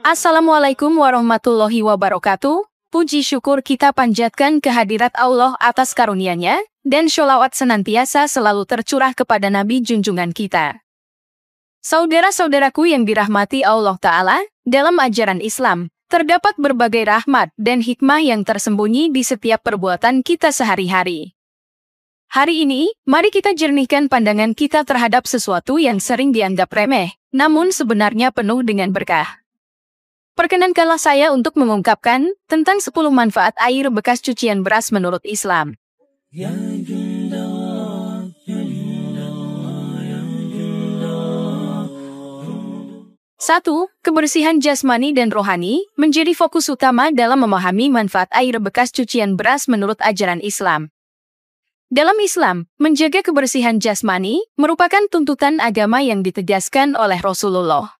Assalamualaikum warahmatullahi wabarakatuh. Puji syukur kita panjatkan kehadirat Allah atas karunia-Nya, dan sholawat senantiasa selalu tercurah kepada Nabi junjungan kita. Saudara-saudaraku yang dirahmati Allah Ta'ala, dalam ajaran Islam, terdapat berbagai rahmat dan hikmah yang tersembunyi di setiap perbuatan kita sehari-hari. Hari ini, mari kita jernihkan pandangan kita terhadap sesuatu yang sering dianggap remeh, namun sebenarnya penuh dengan berkah. Perkenankanlah saya untuk mengungkapkan tentang 10 manfaat air bekas cucian beras menurut Islam. 1. Kebersihan jasmani dan rohani menjadi fokus utama dalam memahami manfaat air bekas cucian beras menurut ajaran Islam. Dalam Islam, menjaga kebersihan jasmani merupakan tuntutan agama yang ditegaskan oleh Rasulullah.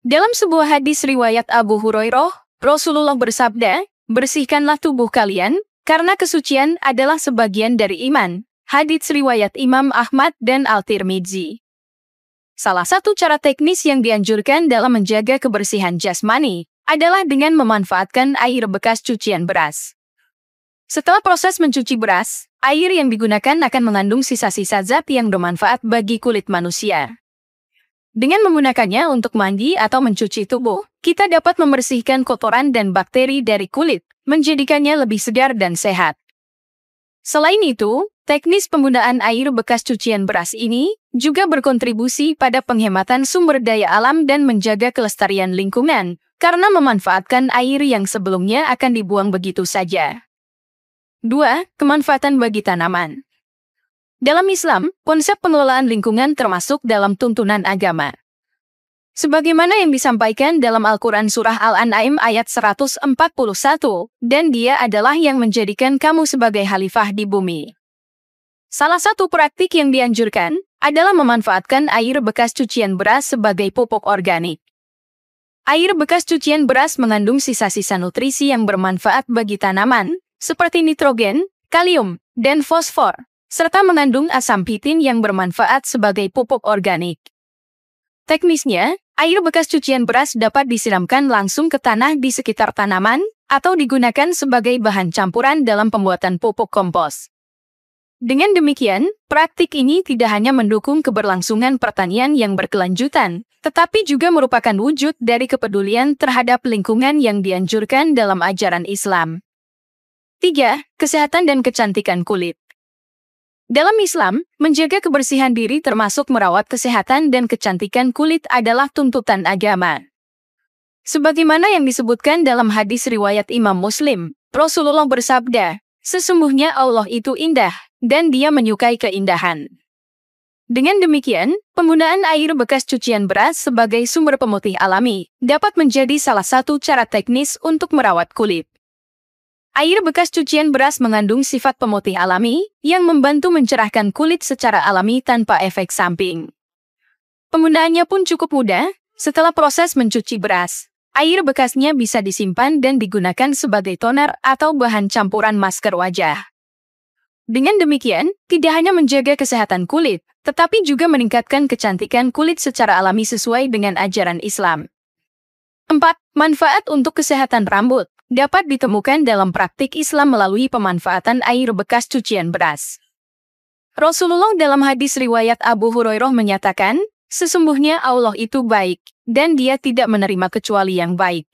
Dalam sebuah hadis riwayat Abu Hurairah, Rasulullah bersabda, "Bersihkanlah tubuh kalian, karena kesucian adalah sebagian dari iman." Hadits riwayat Imam Ahmad dan Al-Tirmidzi. Salah satu cara teknis yang dianjurkan dalam menjaga kebersihan jasmani adalah dengan memanfaatkan air bekas cucian beras. Setelah proses mencuci beras, air yang digunakan akan mengandung sisa-sisa zat yang bermanfaat bagi kulit manusia. Dengan menggunakannya untuk mandi atau mencuci tubuh, kita dapat membersihkan kotoran dan bakteri dari kulit, menjadikannya lebih segar dan sehat. Selain itu, teknis penggunaan air bekas cucian beras ini juga berkontribusi pada penghematan sumber daya alam dan menjaga kelestarian lingkungan, karena memanfaatkan air yang sebelumnya akan dibuang begitu saja. 2. Kemanfaatan bagi tanaman. Dalam Islam, konsep pengelolaan lingkungan termasuk dalam tuntunan agama. Sebagaimana yang disampaikan dalam Al-Quran Surah Al-An'am ayat 141, dan Dia adalah yang menjadikan kamu sebagai khalifah di bumi. Salah satu praktik yang dianjurkan adalah memanfaatkan air bekas cucian beras sebagai pupuk organik. Air bekas cucian beras mengandung sisa-sisa nutrisi yang bermanfaat bagi tanaman, seperti nitrogen, kalium, dan fosfor, serta mengandung asam pitin yang bermanfaat sebagai pupuk organik. Teknisnya, air bekas cucian beras dapat disiramkan langsung ke tanah di sekitar tanaman, atau digunakan sebagai bahan campuran dalam pembuatan pupuk kompos. Dengan demikian, praktik ini tidak hanya mendukung keberlangsungan pertanian yang berkelanjutan, tetapi juga merupakan wujud dari kepedulian terhadap lingkungan yang dianjurkan dalam ajaran Islam. 3. Kesehatan dan kecantikan kulit. Dalam Islam, menjaga kebersihan diri termasuk merawat kesehatan dan kecantikan kulit adalah tuntutan agama. Sebagaimana yang disebutkan dalam hadis riwayat Imam Muslim, Rasulullah bersabda, "Sesungguhnya Allah itu indah, dan Dia menyukai keindahan." Dengan demikian, penggunaan air bekas cucian beras sebagai sumber pemutih alami dapat menjadi salah satu cara teknis untuk merawat kulit. Air bekas cucian beras mengandung sifat pemutih alami yang membantu mencerahkan kulit secara alami tanpa efek samping. Penggunaannya pun cukup mudah. Setelah proses mencuci beras, air bekasnya bisa disimpan dan digunakan sebagai toner atau bahan campuran masker wajah. Dengan demikian, tidak hanya menjaga kesehatan kulit, tetapi juga meningkatkan kecantikan kulit secara alami sesuai dengan ajaran Islam. 4. Manfaat untuk kesehatan rambut dapat ditemukan dalam praktik Islam melalui pemanfaatan air bekas cucian beras. Rasulullah dalam hadis riwayat Abu Hurairah menyatakan, "Sesungguhnya Allah itu baik, dan Dia tidak menerima kecuali yang baik.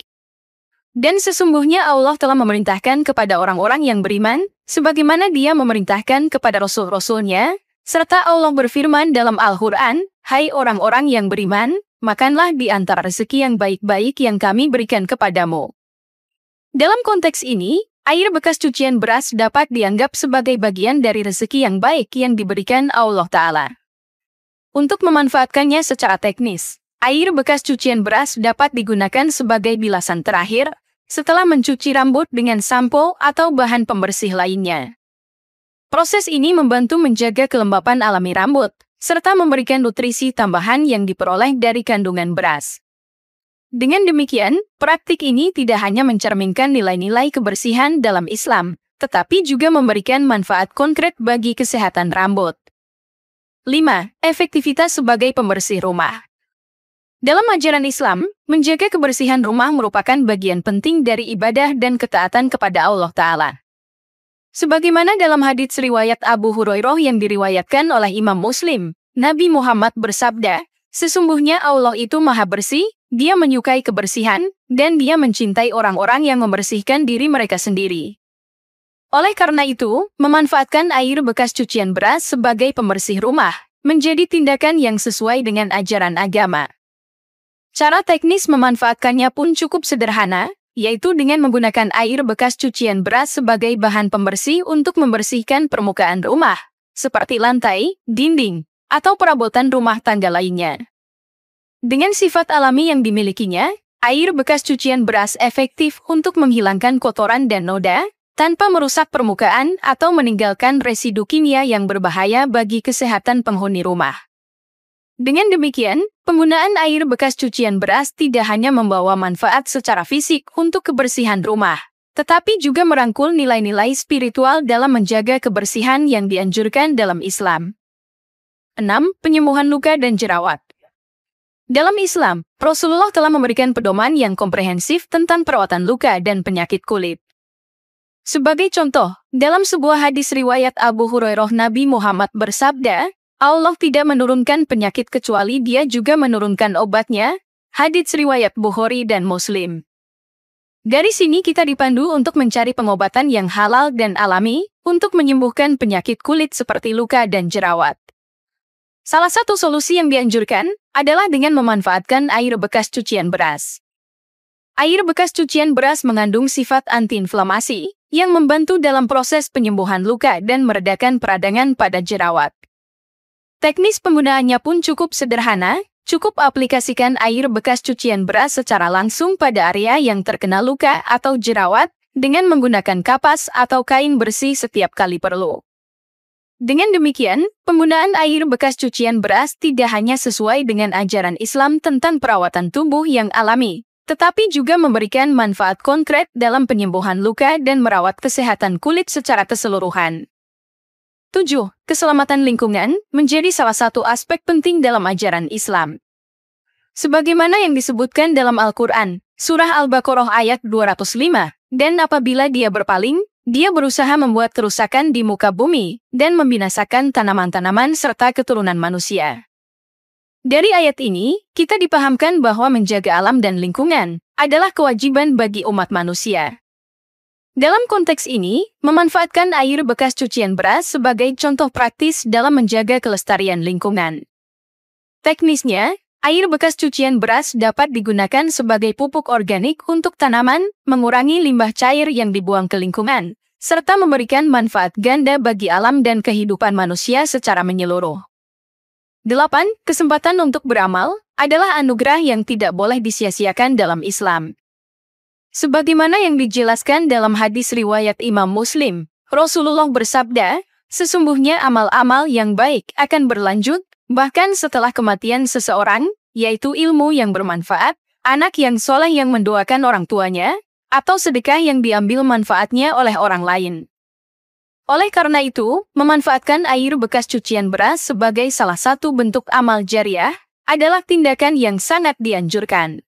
Dan sesungguhnya Allah telah memerintahkan kepada orang-orang yang beriman, sebagaimana Dia memerintahkan kepada Rasul-Rasulnya, serta Allah berfirman dalam Al-Quran, 'Hai orang-orang yang beriman, makanlah di antara rezeki yang baik-baik yang kami berikan kepadamu.'" Dalam konteks ini, air bekas cucian beras dapat dianggap sebagai bagian dari rezeki yang baik yang diberikan Allah Ta'ala. Untuk memanfaatkannya secara teknis, air bekas cucian beras dapat digunakan sebagai bilasan terakhir setelah mencuci rambut dengan sampo atau bahan pembersih lainnya. Proses ini membantu menjaga kelembapan alami rambut, serta memberikan nutrisi tambahan yang diperoleh dari kandungan beras. Dengan demikian, praktik ini tidak hanya mencerminkan nilai-nilai kebersihan dalam Islam, tetapi juga memberikan manfaat konkret bagi kesehatan rambut. 5. Efektivitas sebagai pembersih rumah. Dalam ajaran Islam, menjaga kebersihan rumah merupakan bagian penting dari ibadah dan ketaatan kepada Allah Ta'ala. Sebagaimana dalam hadits riwayat Abu Hurairah yang diriwayatkan oleh Imam Muslim, Nabi Muhammad bersabda, "Sesungguhnya Allah itu maha bersih, Dia menyukai kebersihan, dan Dia mencintai orang-orang yang membersihkan diri mereka sendiri." Oleh karena itu, memanfaatkan air bekas cucian beras sebagai pembersih rumah menjadi tindakan yang sesuai dengan ajaran agama. Cara teknis memanfaatkannya pun cukup sederhana, yaitu dengan menggunakan air bekas cucian beras sebagai bahan pembersih untuk membersihkan permukaan rumah, seperti lantai, dinding, atau perabotan rumah tangga lainnya. Dengan sifat alami yang dimilikinya, air bekas cucian beras efektif untuk menghilangkan kotoran dan noda, tanpa merusak permukaan atau meninggalkan residu kimia yang berbahaya bagi kesehatan penghuni rumah. Dengan demikian, penggunaan air bekas cucian beras tidak hanya membawa manfaat secara fisik untuk kebersihan rumah, tetapi juga merangkul nilai-nilai spiritual dalam menjaga kebersihan yang dianjurkan dalam Islam. 6. Penyembuhan luka dan jerawat. Dalam Islam, Rasulullah telah memberikan pedoman yang komprehensif tentang perawatan luka dan penyakit kulit. Sebagai contoh, dalam sebuah hadis riwayat Abu Hurairah, Nabi Muhammad bersabda, "Allah tidak menurunkan penyakit kecuali Dia juga menurunkan obatnya." Hadits riwayat Bukhari dan Muslim. Dari sini kita dipandu untuk mencari pengobatan yang halal dan alami untuk menyembuhkan penyakit kulit seperti luka dan jerawat. Salah satu solusi yang dianjurkan adalah dengan memanfaatkan air bekas cucian beras. Air bekas cucian beras mengandung sifat antiinflamasi yang membantu dalam proses penyembuhan luka dan meredakan peradangan pada jerawat. Teknis penggunaannya pun cukup sederhana, cukup aplikasikan air bekas cucian beras secara langsung pada area yang terkena luka atau jerawat dengan menggunakan kapas atau kain bersih setiap kali perlu. Dengan demikian, penggunaan air bekas cucian beras tidak hanya sesuai dengan ajaran Islam tentang perawatan tubuh yang alami, tetapi juga memberikan manfaat konkret dalam penyembuhan luka dan merawat kesehatan kulit secara keseluruhan. 7. Keselamatan lingkungan menjadi salah satu aspek penting dalam ajaran Islam. Sebagaimana yang disebutkan dalam Al-Quran, Surah Al-Baqarah ayat 205, "Dan apabila dia berpaling, dia berusaha membuat kerusakan di muka bumi, dan membinasakan tanaman-tanaman serta keturunan manusia." Dari ayat ini, kita dipahamkan bahwa menjaga alam dan lingkungan adalah kewajiban bagi umat manusia. Dalam konteks ini, memanfaatkan air bekas cucian beras sebagai contoh praktis dalam menjaga kelestarian lingkungan. Teknisnya, air bekas cucian beras dapat digunakan sebagai pupuk organik untuk tanaman, mengurangi limbah cair yang dibuang ke lingkungan, serta memberikan manfaat ganda bagi alam dan kehidupan manusia secara menyeluruh. 8. Kesempatan untuk beramal adalah anugerah yang tidak boleh disia-siakan dalam Islam. Sebagaimana yang dijelaskan dalam hadis riwayat Imam Muslim, Rasulullah bersabda, "Sesungguhnya amal-amal yang baik akan berlanjut, bahkan setelah kematian seseorang, yaitu ilmu yang bermanfaat, anak yang soleh yang mendoakan orang tuanya, atau sedekah yang diambil manfaatnya oleh orang lain." Oleh karena itu, memanfaatkan air bekas cucian beras sebagai salah satu bentuk amal jariah adalah tindakan yang sangat dianjurkan.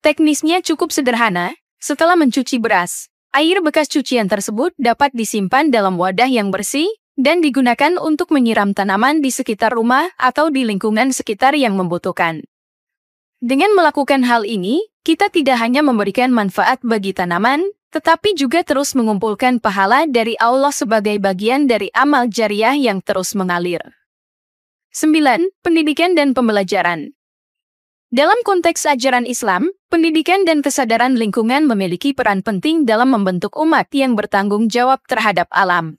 Teknisnya cukup sederhana. Setelah mencuci beras, air bekas cucian tersebut dapat disimpan dalam wadah yang bersih dan digunakan untuk menyiram tanaman di sekitar rumah atau di lingkungan sekitar yang membutuhkan. Dengan melakukan hal ini, kita tidak hanya memberikan manfaat bagi tanaman, tetapi juga terus mengumpulkan pahala dari Allah sebagai bagian dari amal jariah yang terus mengalir. 9. Pendidikan dan pembelajaran. Dalam konteks ajaran Islam, pendidikan dan kesadaran lingkungan memiliki peran penting dalam membentuk umat yang bertanggung jawab terhadap alam.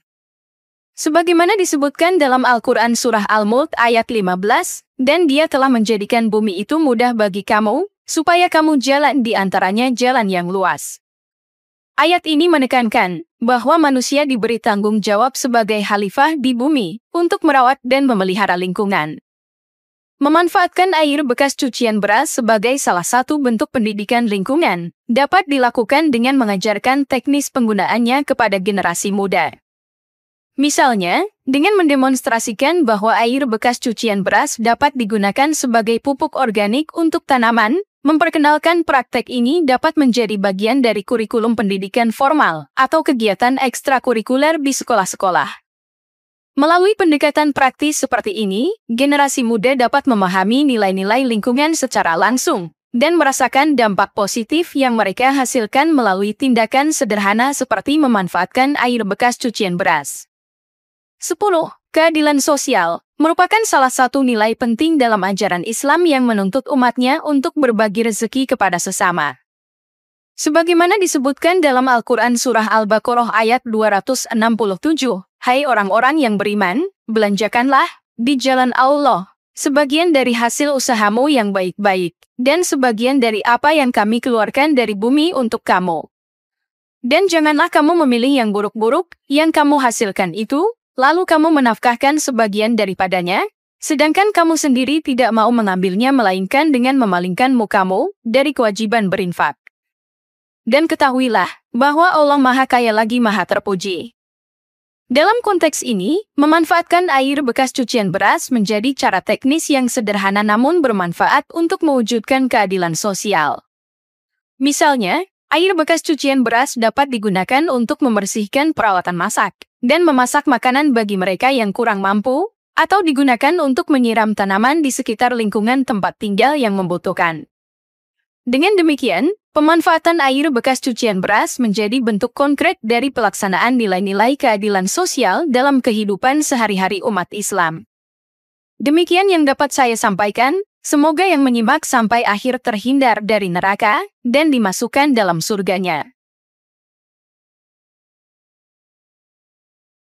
Sebagaimana disebutkan dalam Al-Quran Surah Al-Mulk ayat 15, "Dan Dia telah menjadikan bumi itu mudah bagi kamu, supaya kamu jalan di antaranya jalan yang luas." Ayat ini menekankan bahwa manusia diberi tanggung jawab sebagai khalifah di bumi untuk merawat dan memelihara lingkungan. Memanfaatkan air bekas cucian beras sebagai salah satu bentuk pendidikan lingkungan dapat dilakukan dengan mengajarkan teknis penggunaannya kepada generasi muda. Misalnya, dengan mendemonstrasikan bahwa air bekas cucian beras dapat digunakan sebagai pupuk organik untuk tanaman, memperkenalkan praktek ini dapat menjadi bagian dari kurikulum pendidikan formal atau kegiatan ekstrakurikuler di sekolah-sekolah. Melalui pendekatan praktis seperti ini, generasi muda dapat memahami nilai-nilai lingkungan secara langsung dan merasakan dampak positif yang mereka hasilkan melalui tindakan sederhana seperti memanfaatkan air bekas cucian beras. 10. Keadilan sosial merupakan salah satu nilai penting dalam ajaran Islam yang menuntut umatnya untuk berbagi rezeki kepada sesama. Sebagaimana disebutkan dalam Al-Quran Surah Al-Baqarah ayat 267, "Hai orang-orang yang beriman, belanjakanlah di jalan Allah sebagian dari hasil usahamu yang baik-baik, dan sebagian dari apa yang kami keluarkan dari bumi untuk kamu. Dan janganlah kamu memilih yang buruk-buruk yang kamu hasilkan itu, lalu kamu menafkahkan sebagian daripadanya, sedangkan kamu sendiri tidak mau mengambilnya melainkan dengan memalingkan mukamu dari kewajiban berinfak. Dan ketahuilah bahwa Allah Maha Kaya lagi Maha Terpuji." Dalam konteks ini, memanfaatkan air bekas cucian beras menjadi cara teknis yang sederhana namun bermanfaat untuk mewujudkan keadilan sosial. Misalnya, air bekas cucian beras dapat digunakan untuk membersihkan peralatan masak dan memasak makanan bagi mereka yang kurang mampu, atau digunakan untuk menyiram tanaman di sekitar lingkungan tempat tinggal yang membutuhkan. Dengan demikian, pemanfaatan air bekas cucian beras menjadi bentuk konkret dari pelaksanaan nilai-nilai keadilan sosial dalam kehidupan sehari-hari umat Islam. Demikian yang dapat saya sampaikan, semoga yang menyimak sampai akhir terhindar dari neraka dan dimasukkan dalam surganya.